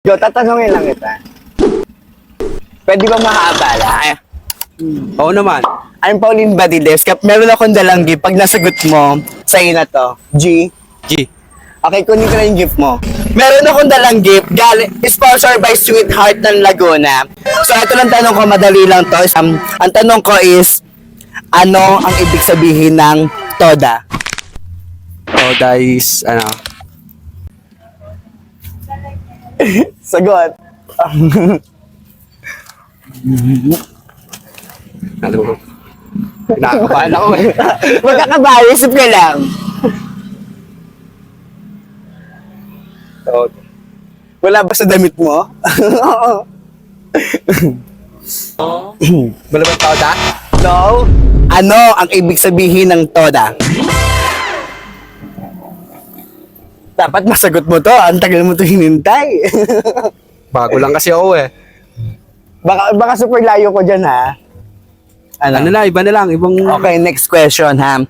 Go, tatanungin lang kita. Pwede ba makaabala? Oo naman. I'm Pauline Badiles. Meron akong dalang gift. Pag nasagot mo, sa'yo na to. G? G. Okay, kunin ko na yung gift mo. Meron akong dalang gift. Sponsored by Sweetheart ng Laguna. So, ito lang tanong ko. Madali lang to. Ang tanong ko is, ano ang ibig sabihin ng TODA? Toda is, Sagot. Nakakabahan ako eh. Magkakabahan. Isip ka lang. Toda. Wala ba sa damit mo? Oo. Wala ba toda? No. Ano ang ibig sabihin ng TODA? Dapat masagot mo to. Ang tagal mo to hinintay. Bago lang kasi ako eh. baka super layo ko dyan, ha? Ano na, iba na lang. Ibang... Okay, next question, ha?